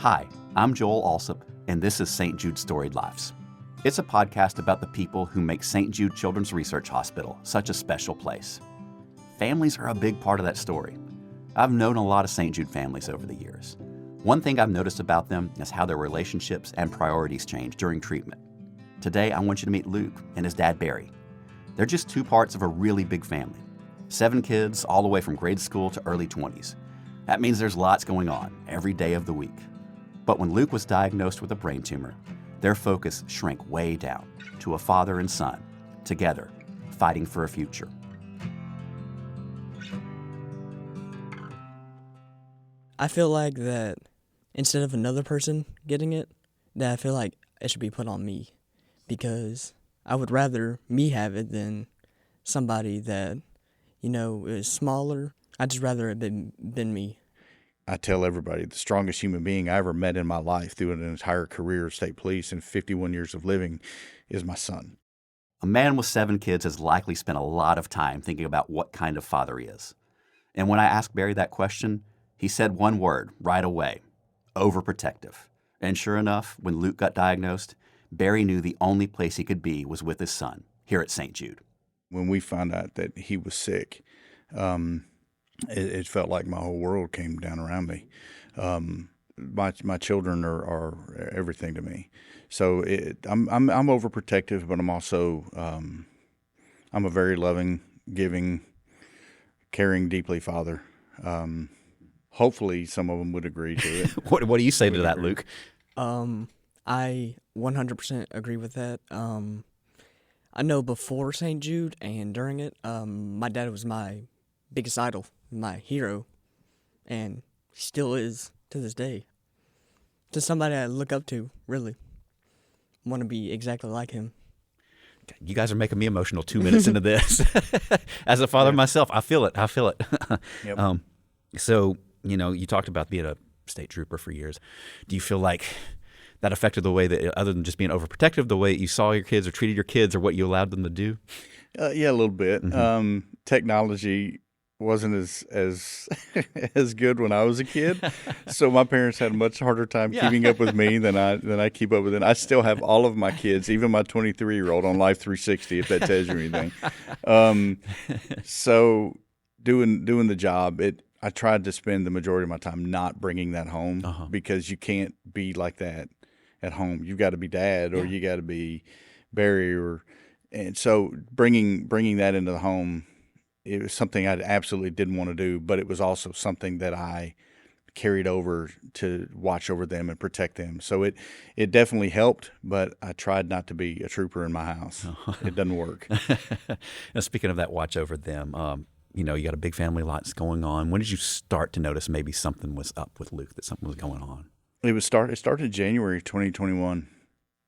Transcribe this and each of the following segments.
Hi, I'm Joel Alsop, and this is St. Jude Storied Lives. It's a podcast about the people who make St. Jude Children's Research Hospital such a special place. Families are a big part of that story. I've known a lot of St. Jude families over the years. One thing I've noticed about them is how their relationships and priorities change during treatment. Today, I want you to meet Luke and his dad, Barry. They're just two parts of a really big family. 7 kids, all the way from grade school to early 20s. That means there's lots going on every day of the week. But when Luke was diagnosed with a brain tumor, their focus shrank way down to a father and son, together, fighting for a future. I feel like that instead of another person getting it, that I feel like it should be put on me, because I would rather me have it than somebody that, is smaller. I'd just rather it been me. I tell everybody the strongest human being I ever met in my life through an entire career of state police and 51 years of living is my son. A man with 7 kids has likely spent a lot of time thinking about what kind of father he is. And when I asked Barry that question, he said one word right away: overprotective. And sure enough, when Luke got diagnosed, Barry knew the only place he could be was with his son, here at St. Jude. When we found out that he was sick, it felt like my whole world came down around me. My children are everything to me. So I'm overprotective, but I'm also I'm a very loving, giving, caring, deeply father. Hopefully, some of them would agree to it. What do you say to that, Luke? I 100% agree with that. I know before St. Jude and during it, my dad was my biggest idol, my hero, and still is to this day. Just somebody I look up to, really. Want to be exactly like him. You guys are making me emotional 2 minutes into this. As a father myself, I feel it. Yep. So, you talked about being a state trooper for years. Do you feel like that affected the way that, other than just being overprotective, the way you saw your kids or treated your kids or what you allowed them to do? Yeah, a little bit. Mm-hmm. Technology wasn't as as good when I was a kid, so my parents had a much harder time keeping up with me than I keep up with it. I still have all of my kids, even my 23-year-old, on Life 360, if that tells you anything. So doing the job, I tried to spend the majority of my time not bringing that home, because you can't be like that at home. You've got to be dad, or you got to be Barry, and so bringing that into the home, it was something I absolutely didn't want to do, but it was also something that I carried over to watch over them and protect them. So it definitely helped, but I tried not to be a trooper in my house. It doesn't work. Now, speaking of that watch over them, you got a big family, lots going on. When did you start to notice maybe something was up with Luke, that something was going on? It started January 2021,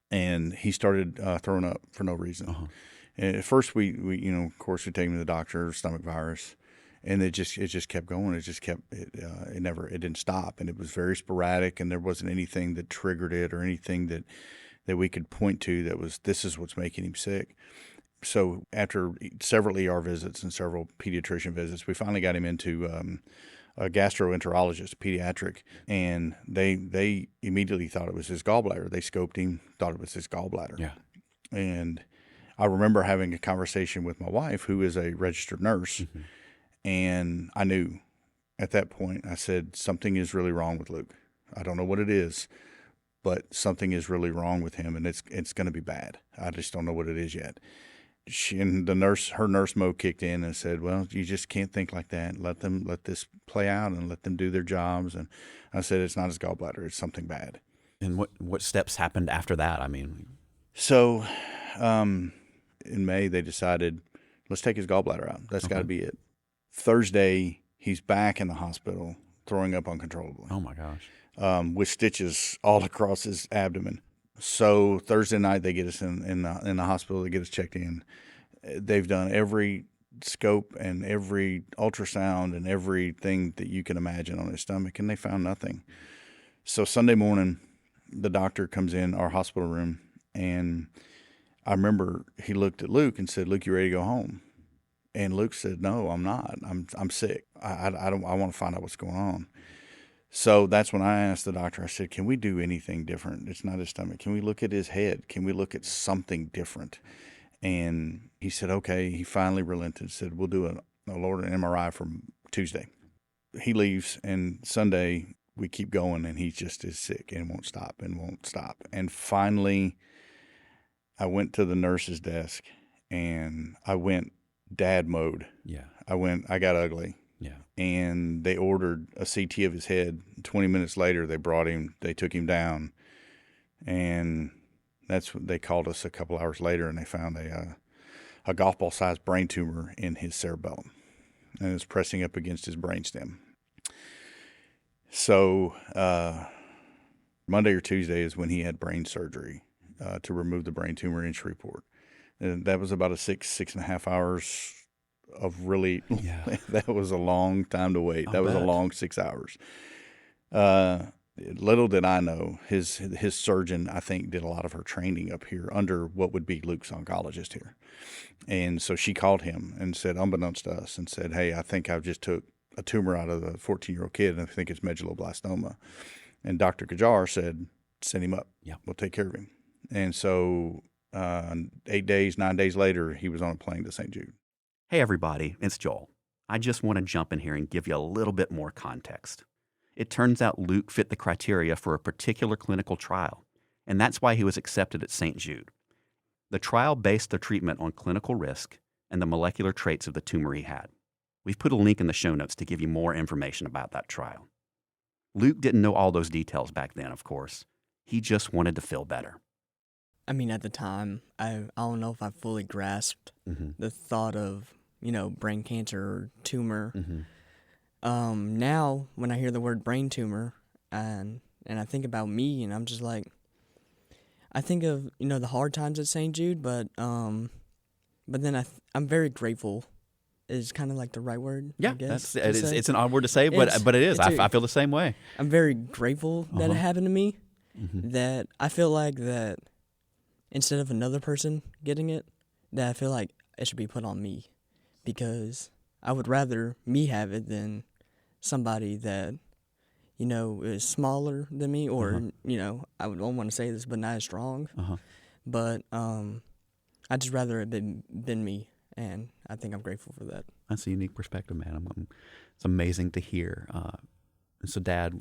and he started throwing up for no reason. And at first, we of course, we take him to the doctor, stomach virus, and it just kept going. It didn't stop, and it was very sporadic, and there wasn't anything that triggered it or anything that we could point to this is what's making him sick. So after several ER visits and several pediatrician visits, we finally got him into a gastroenterologist, a pediatric, and they immediately thought it was his gallbladder. They scoped him, thought it was his gallbladder. Yeah. And I remember having a conversation with my wife, who is a registered nurse, and I knew at that point, I said, something is really wrong with Luke. I don't know what it is, but something is really wrong with him, and it's going to be bad. I just don't know what it is yet. Her nurse mode kicked in and said, well, you just can't think like that. Let this play out and let them do their jobs. And I said, it's not his gallbladder. It's something bad. And what steps happened after that? So in May, they decided, let's take his gallbladder out. That's got to be it. Thursday, he's back in the hospital, throwing up uncontrollably. Oh, my gosh. With stitches all across his abdomen. So Thursday night, they get us in the hospital. They get us checked in. They've done every scope and every ultrasound and everything that you can imagine on his stomach, and they found nothing. So Sunday morning, the doctor comes in our hospital room, and I remember he looked at Luke and said, "Luke, you ready to go home?" And Luke said, "No, I'm not. I'm sick. I want to find out what's going on." So that's when I asked the doctor, I said, can we do anything different? It's not his stomach. Can we look at his head? Can we look at something different? And he said, okay. He finally relented, said, we'll do an MRI from Tuesday. He leaves, and Sunday we keep going, and he just is sick and won't stop. And finally, I went to the nurse's desk, and I went dad mode. Yeah. I got ugly. Yeah. And they ordered a CT of his head. 20 minutes later, they took him down. And that's what they called us a couple hours later, and they found a golf ball sized brain tumor in his cerebellum. And it was pressing up against his brainstem. So Monday or Tuesday is when he had brain surgery to remove the brain tumor in Shreveport. And that was about 6.5 hours of really, that was a long time to wait. That was a long 6 hours. Little did I know, his surgeon, I think, did a lot of her training up here under what would be Luke's oncologist here. And so she called him and said, unbeknownst to us, and said, hey, I think I just took a tumor out of the 14-year-old kid, and I think it's medulloblastoma. And Dr. Kajar said, send him up. Yeah. We'll take care of him. And so 9 days later, he was on a plane to St. Jude. Hey, everybody, it's Joel. I just want to jump in here and give you a little bit more context. It turns out Luke fit the criteria for a particular clinical trial, and that's why he was accepted at St. Jude. The trial based the treatment on clinical risk and the molecular traits of the tumor he had. We've put a link in the show notes to give you more information about that trial. Luke didn't know all those details back then, of course. He just wanted to feel better. I mean, at the time, I don't know if I fully grasped the thought of, brain cancer or tumor. Now, when I hear the word brain tumor and I think about me, and I'm just like, I think of, the hard times at St. Jude, but then I'm very grateful is kind of like the right word. Yeah, I guess, it's an odd word to say, but it is. I feel the same way. I'm very grateful that it happened to me, that I feel like that instead of another person getting it, that I feel like it should be put on me, because I would rather me have it than somebody that, is smaller than me, or, I don't want to say this, but not as strong. But I'd just rather it been me, and I think I'm grateful for that. That's a unique perspective, man. It's amazing to hear. So, Dad,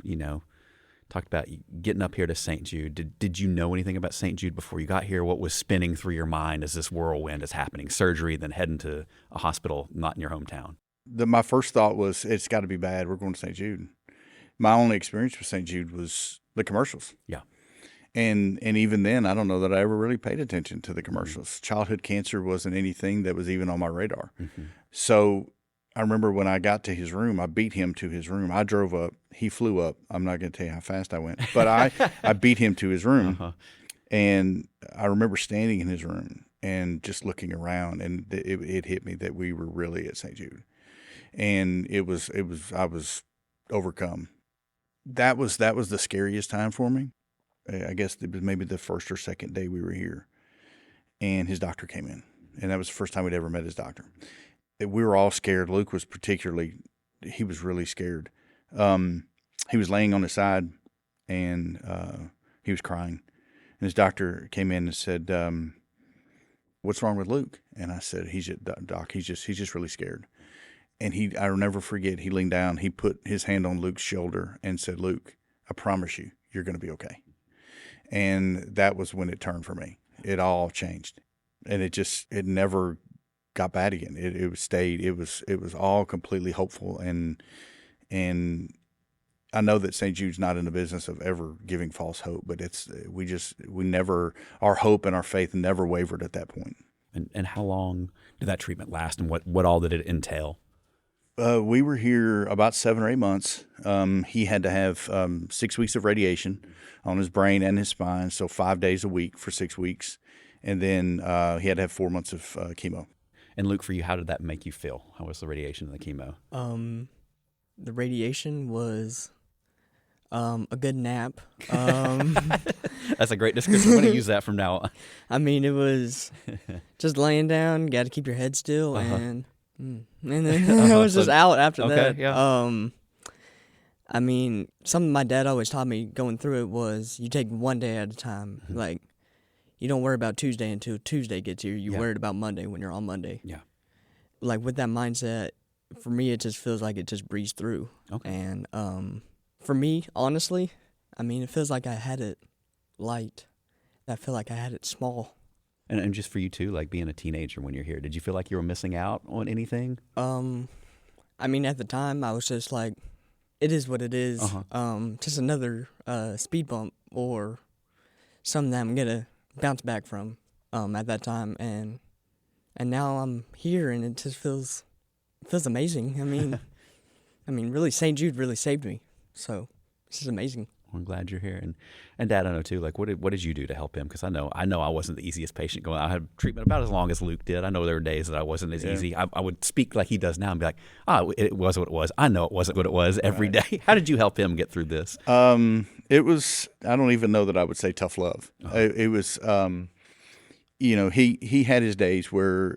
talked about getting up here to St. Jude. Did you know anything about St. Jude before you got here? What was spinning through your mind as this whirlwind is happening? Surgery, then heading to a hospital not in your hometown. My first thought was, it's got to be bad. We're going to St. Jude. My only experience with St. Jude was the commercials. Yeah. And even then, I don't know that I ever really paid attention to the commercials. Childhood cancer wasn't anything that was even on my radar. So I remember when I got to his room, I beat him to his room. I drove up. He flew up. I'm not going to tell you how fast I went, but I beat him to his room. And I remember standing in his room and just looking around, and it hit me that we were really at St. Jude. And I was overcome. That was the scariest time for me. I guess it was maybe the first or second day we were here, and his doctor came in, and that was the first time we'd ever met his doctor. We were all scared. Luke was he was really scared. He was laying on his side, and he was crying, and his doctor came in and said, "What's wrong with Luke?" And I said, "Doc, he's just really scared." And I'll never forget, he leaned down, he put his hand on Luke's shoulder and said, "Luke, I promise you, you're going to be okay." And that was when it turned for me. It all changed. And it never got bad again. It was all completely hopeful. And I know that St. Jude's not in the business of ever giving false hope, but our hope and our faith never wavered at that point. And how long did that treatment last, and what all did it entail? We were here about 7 or 8 months. He had to have 6 weeks of radiation on his brain and his spine, so 5 days a week for 6 weeks. And then he had to have 4 months of chemo. And Luke, for you, how did that make you feel? How was the radiation and the chemo? The radiation was a good nap. That's a great description. I'm going to use that from now on. I mean, it was just laying down, got to keep your head still, and then I was just out after that. Yeah. I mean, something my dad always taught me going through it was you take one day at a time. Like, you don't worry about Tuesday until Tuesday gets here. You worried about Monday when you're on Monday. Yeah. Like, with that mindset, for me, it just feels like it just breezed through. Okay. And for me, honestly, I mean, it feels like I had it light. I feel like I had it small. And just for you too, like being a teenager when you're here, did you feel like you were missing out on anything? I mean, at the time, I was just like, it is what it is. Just another speed bump or something that I'm gonna bounce back from at that time. And now I'm here, and it just feels amazing. I mean, really, St. Jude really saved me. So this is amazing. I'm glad you're here, and Dad, I know too. Like, what did you do to help him? Because I know I wasn't the easiest patient going. I had treatment about as long as Luke did. I know there were days that I wasn't as easy. I would speak like he does now and be like, it was what it was. I know it wasn't what it was every day. How did you help him get through this? It was, I don't even know that I would say tough love. It was, he had his days where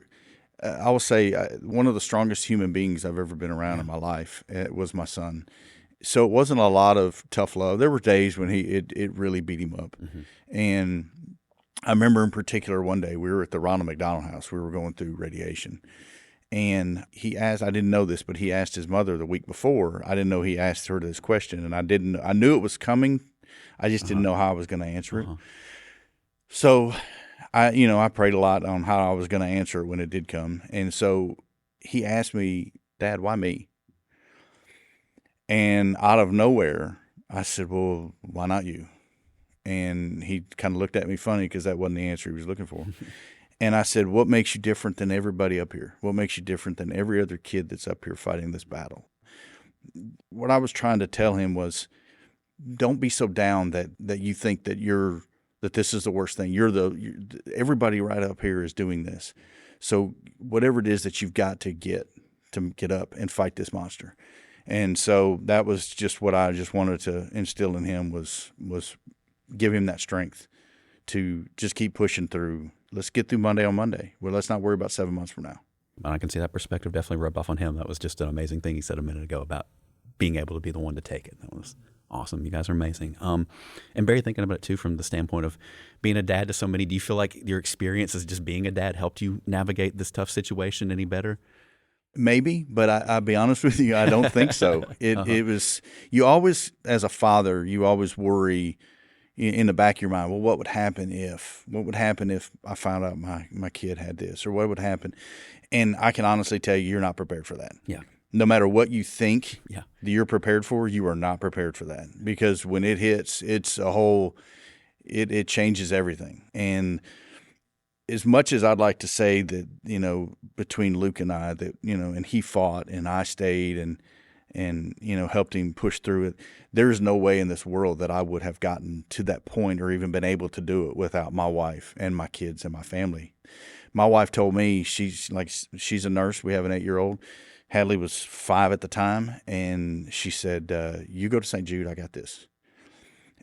I will say one of the strongest human beings I've ever been around in my life was my son. So it wasn't a lot of tough love. There were days when it really beat him up. And I remember in particular one day we were at the Ronald McDonald House. We were going through radiation. And he asked, I didn't know this, but he asked his mother the week before. I didn't know he asked her this question, and I knew it was coming. I just didn't know how I was going to answer it. So I prayed a lot on how I was going to answer it when it did come. And so he asked me, Dad, why me? And out of nowhere, I said, well, why not you? And he kind of looked at me funny because that wasn't the answer he was looking for. And I said, what makes you different than everybody up here? What makes you different than every other kid that's up here fighting this battle? What I was trying to tell him was, don't be so down that you think that this is the worst thing. Everybody right up here is doing this. So whatever it is that you've got to get up and fight this monster. And so that was just what I just wanted to instill in him was give him that strength to just keep pushing through. Let's get through Monday on Monday. Well, let's not worry about 7 months from now. I can see that perspective definitely rub off on him. That was just an amazing thing he said a minute ago about being able to be the one to take it. That was awesome. You guys are amazing. And Barry, thinking about it too from the standpoint of being a dad to so many, do you feel like your experience as just being a dad helped you navigate this tough situation any better? Maybe, but I'll be honest with you, I don't think so. It was, you always, as a father, you always worry in the back of your mind, well, what would happen if I found out my kid had this, or what would happen? And I can honestly tell you, you're not prepared for that. Yeah. No matter what you think that you're prepared for, you are not prepared for that, because when it hits, it's a whole, it changes everything. And as much as I'd like to say that, between Luke and I, that, and he fought and I stayed and helped him push through it, there's no way in this world that I would have gotten to that point or even been able to do it without my wife and my kids and my family. My wife told me, she's a nurse. We have an 8-year-old. Hadley was 5 at the time. And she said, you go to St. Jude, I got this.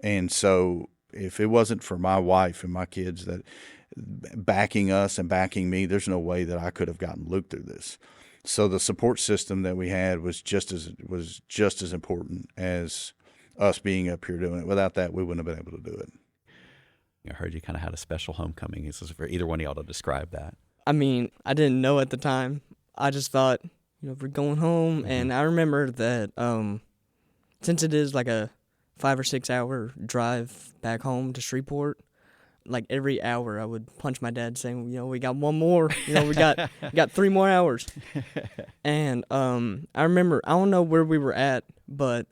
And so if it wasn't for my wife and my kids that backing us and backing me, there's no way that I could have gotten Luke through this. So the support system that we had was just as important as us being up here doing it. Without that, we wouldn't have been able to do it. I heard you kind of had a special homecoming. This is for either one of y'all to describe that. I mean, I didn't know at the time. I just thought, we're going home. And I remember that since it is like a 5 or 6 hour drive back home to Shreveport, like every hour I would punch my dad saying, we got one more, we got 3 more hours. And I remember, I don't know where we were at, but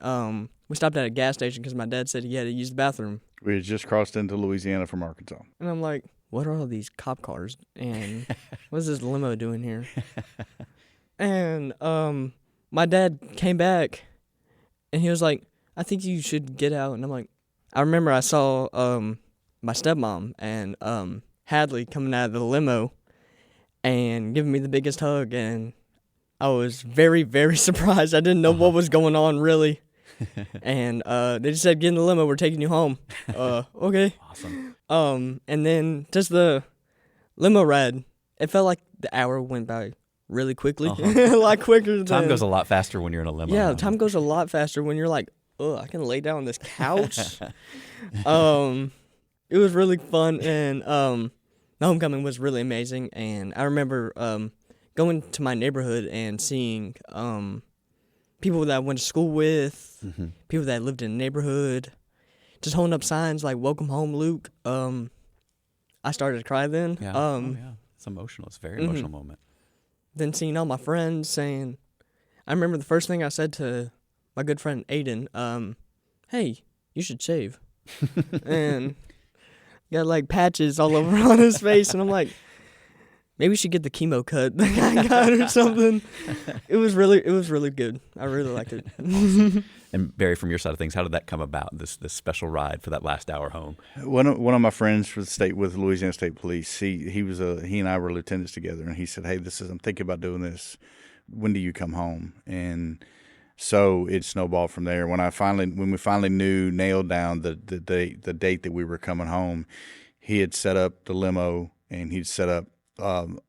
we stopped at a gas station because my dad said he had to use the bathroom. We had just crossed into Louisiana from Arkansas. And I'm like, what are all these cop cars? And what's this limo doing here? And my dad came back and he was like, I think you should get out. And I'm like, I remember I saw my stepmom and Hadley coming out of the limo and giving me the biggest hug, and I was very, very surprised. I didn't know what was going on, really. And they just said, get in the limo, we're taking you home. Okay. Awesome. And then just the limo ride, it felt like the hour went by really quickly. A lot quicker than... Time goes a lot faster when you're in a limo. Yeah, time goes a lot faster when you're like oh, I can lay down on this couch. It was really fun, and the homecoming was really amazing. And I remember going to my neighborhood and seeing people that I went to school with, people that lived in the neighborhood, just holding up signs like "Welcome home, Luke." I started to cry then. Yeah. It's emotional. It's a very emotional moment. Then seeing all my friends saying, I remember the first thing I said to my good friend Aiden, hey, you should shave. And got like patches all over on his face, and I'm like, maybe we should get the chemo cut that I got or something. It was really good. I really liked it. Awesome. And Barry, from your side of things, how did that come about? This special ride for that last hour home. One of my friends with Louisiana State Police. He and I were lieutenants together, and he said, "Hey, I'm thinking about doing this. When do you come home?" And so it snowballed from there. When we finally nailed down the date that we were coming home, he had set up the limo, and he'd set up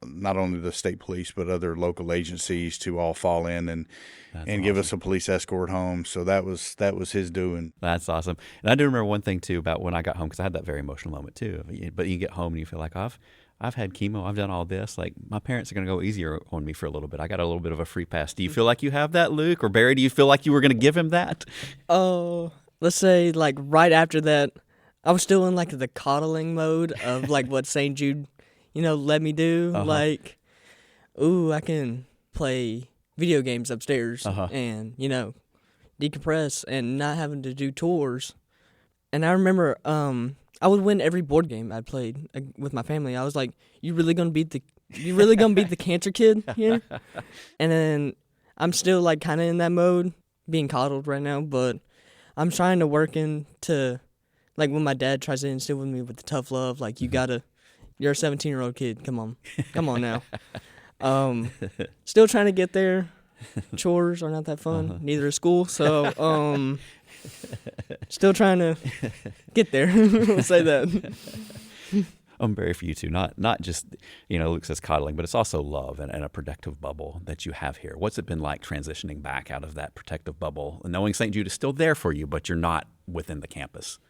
not only the state police but other local agencies to all fall in and awesome. Give us a police escort home. So that was his doing. That's awesome. And I do remember one thing too about when I got home, because I had that very emotional moment too. But you get home and you feel like I've had chemo, I've done all this. Like, my parents are going to go easier on me for a little bit. I got a little bit of a free pass. Do you feel like you have that, Luke? Or Barry, do you feel like you were going to give him that? Oh, let's say like right after that, I was still in like the coddling mode of like what St. Jude, let me do. Like, ooh, I can play video games upstairs and, decompress and not having to do tours. And I remember I would win every board game I played with my family. I was like, you really gonna beat the cancer kid here? And then I'm still like kind of in that mode, being coddled right now, but I'm trying to work into, like, when my dad tries to instill with me with the tough love, like, you're a 17-year-old kid, come on now. Still trying to get there. Chores are not that fun. Neither is school. So, still trying to get there. We'll say that. Barry, for you too, not just, Luke says coddling, but it's also love and a protective bubble that you have here. What's it been like transitioning back out of that protective bubble and knowing St. Jude is still there for you, but you're not within the campus?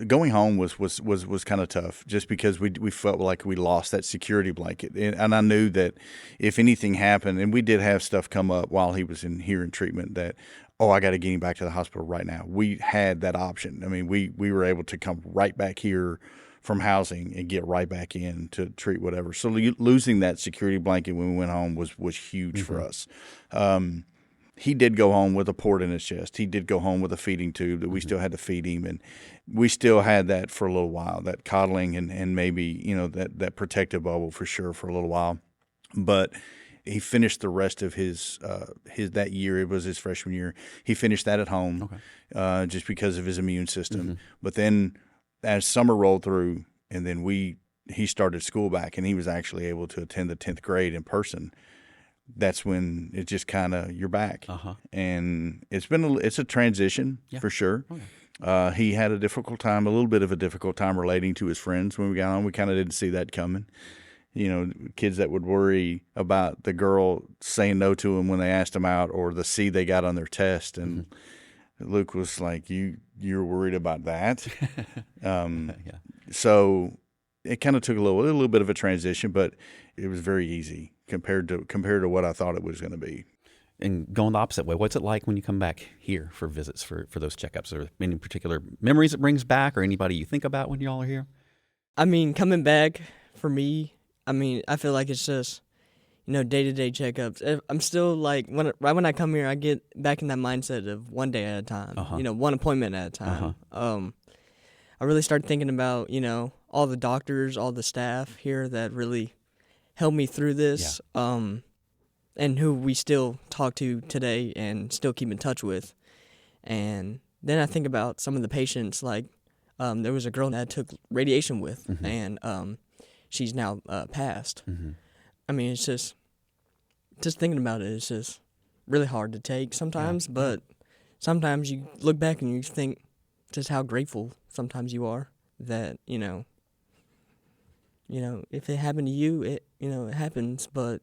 Going home was kind of tough, just because we felt like we lost that security blanket, and I knew that if anything happened, and we did have stuff come up while he was here in treatment, that I got to get him back to the hospital right now. We had that option. I mean, we were able to come right back here from housing and get right back in to treat whatever. So losing that security blanket when we went home was huge for us. He did go home with a port in his chest. He did go home with a feeding tube that we still had to feed him, and we still had that for a little while, that coddling and maybe, that protective bubble for sure for a little while. But he finished the rest of his that year. It was his freshman year. He finished that at home, just because of his immune system. But then as summer rolled through, and then he started school back, and he was actually able to attend the 10th grade in person. That's when it just kind of, you're back. And it's a transition for sure. He had a little bit of a difficult time relating to his friends when we got on. We kind of didn't see that coming. Kids that would worry about the girl saying no to him when they asked him out, or the C they got on their test. And Luke was like, you're worried about that? So it kind of took a little bit of a transition, but it was very easy compared to what I thought it was going to be. And going the opposite way, what's it like when you come back here for visits, for those checkups? Are there any particular memories it brings back, or anybody you think about when you all are here? I mean, coming back for me, I feel like it's just, day-to-day checkups. I'm still like, right when I come here, I get back in that mindset of one day at a time, one appointment at a time. I really started thinking about, all the doctors, all the staff here that really helped me through this, and who we still talk to today and still keep in touch with. And then I think about some of the patients, like there was a girl that I took radiation with, and she's now passed. I mean, it's just thinking about it, it's just really hard to take sometimes, but sometimes you look back and you think just how grateful sometimes you are that, if it happened to you, it happens, but,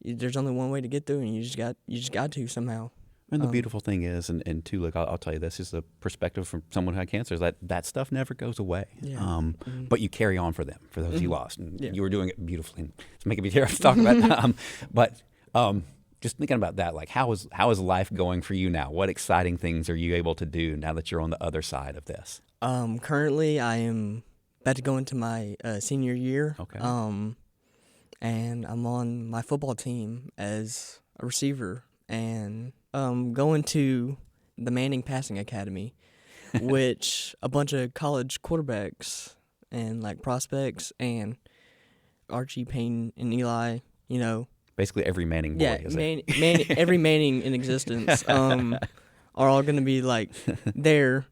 there's only one way to get through, and you just got to somehow. And the beautiful thing is, and too, look, I'll tell you this is the perspective from someone who had cancer, is that stuff never goes away. Yeah. But you carry on for them, for those you lost. And Yeah. you were doing it beautifully. It's making me tear up to talk about that. But just thinking about that, like how is life going for you now? What exciting things are you able to do now that you're on the other side of this? Currently, I am about to go into my senior year. Okay. And I'm on my football team as a receiver, and going to the Manning Passing Academy, which a bunch of college quarterbacks and like prospects and Archie, Payne, and Eli, Basically every Manning boy, is it? every Manning in existence, are all going to be like there,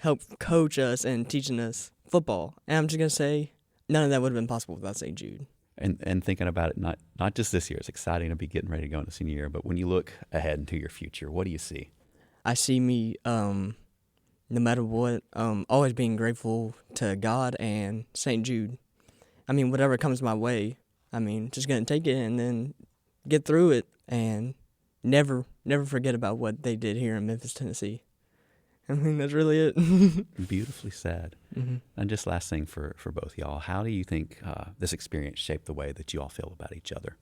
help coach us and teaching us football. And I'm just going to say, none of that would have been possible without St. Jude. And thinking about it, not just this year, it's exciting to be getting ready to go into senior year, but when you look ahead into your future, what do you see? I see me, no matter what, always being grateful to God and St. Jude. I mean, whatever comes my way, just going to take it and then get through it and never forget about what they did here in Memphis, Tennessee. That's really it. Beautifully said. Mm-hmm. And just last thing for both y'all, how do you think this experience shaped the way that you all feel about each other?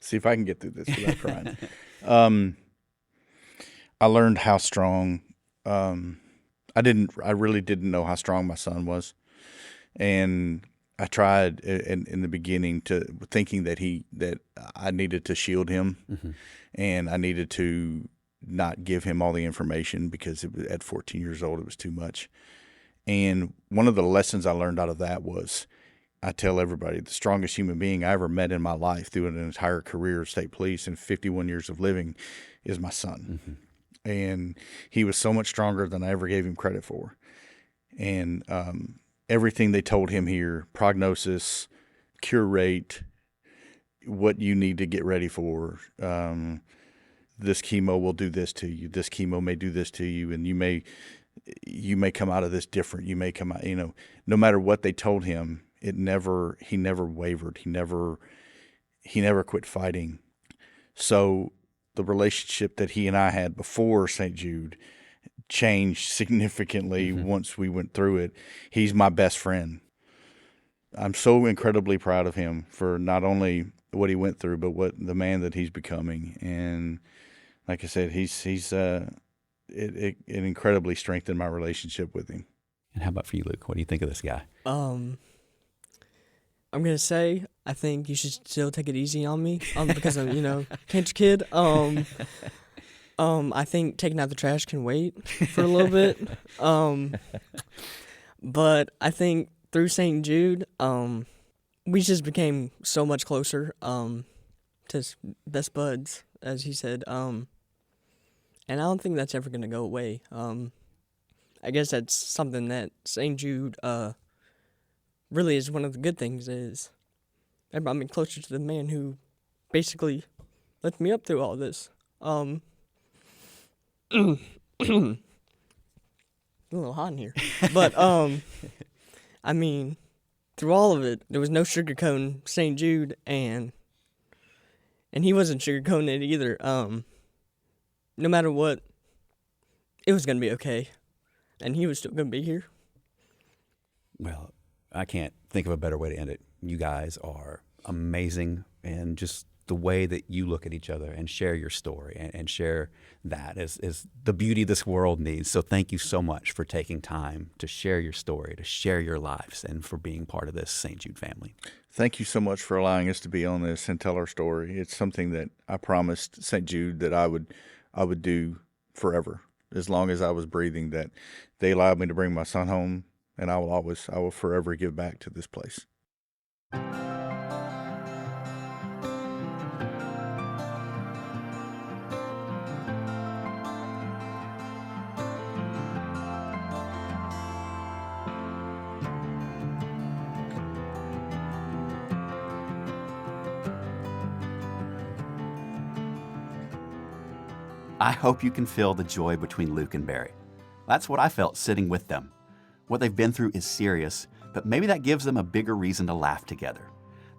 See if I can get through this without crying. I learned how strong. I really didn't know how strong my son was, and I tried in the beginning thinking that I needed to shield him, and I needed to not give him all the information because at 14 years old it was too much. And one of the lessons I learned out of that was, I tell everybody, the strongest human being I ever met in my life through an entire career of state police and 51 years of living is my son. And he was so much stronger than I ever gave him credit for. And everything they told him here, prognosis, cure rate, what you need to get ready for, this chemo will do this to you. This chemo may do this to you, and you may come out of this different. You may come out, no matter what they told him, he never wavered. He never quit fighting. So the relationship that he and I had before St. Jude changed significantly once we went through it. He's my best friend. I'm so incredibly proud of him for not only what he went through, but what the man that he's becoming. And like I said, it incredibly strengthened my relationship with him. And how about for you, Luke? What do you think of this guy? I'm gonna say I think you should still take it easy on me, because I'm cancer kid. I think taking out the trash can wait for a little bit. But I think through St. Jude, we just became so much closer, to best buds, as he said. And I don't think that's ever gonna go away. I guess that's something that St. Jude, really is one of the good things, is it brought me closer to the man who basically lifted me up through all this. A little hot in here. But, through all of it, there was no sugarcoating St. Jude, and he wasn't sugarcoating it either. No matter what, it was going to be okay, and he was still going to be here. Well, I can't think of a better way to end it. You guys are amazing, and just the way that you look at each other and share your story and share that is the beauty this world needs. So thank you so much for taking time to share your story, to share your lives, and for being part of this St. Jude family. Thank you so much for allowing us to be on this and tell our story. It's something that I promised St. Jude that I would do forever, as long as I was breathing, that they allowed me to bring my son home, and I will forever give back to this place. I hope you can feel the joy between Luke and Barry. That's what I felt sitting with them. What they've been through is serious, but maybe that gives them a bigger reason to laugh together.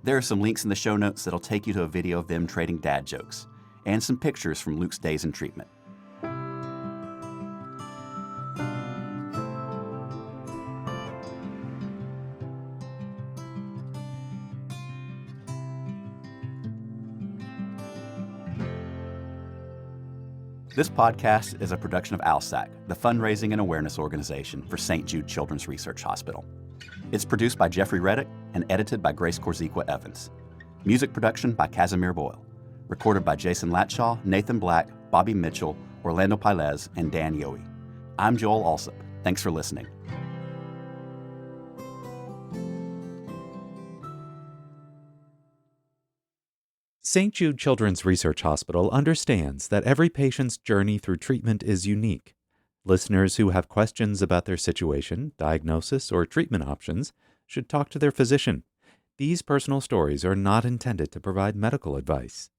There are some links in the show notes that'll take you to a video of them trading dad jokes. and some pictures from Luke's days in treatment. This podcast is a production of ALSAC, the fundraising and awareness organization for St. Jude Children's Research Hospital. It's produced by Jeffrey Reddick and edited by Grace Korziqua Evans. Music production by Casimir Boyle. Recorded by Jason Latshaw, Nathan Black, Bobby Mitchell, Orlando Pilez, and Dan Yohe. I'm Joel Alsop. Thanks for listening. St. Jude Children's Research Hospital understands that every patient's journey through treatment is unique. Listeners who have questions about their situation, diagnosis, or treatment options should talk to their physician. These personal stories are not intended to provide medical advice.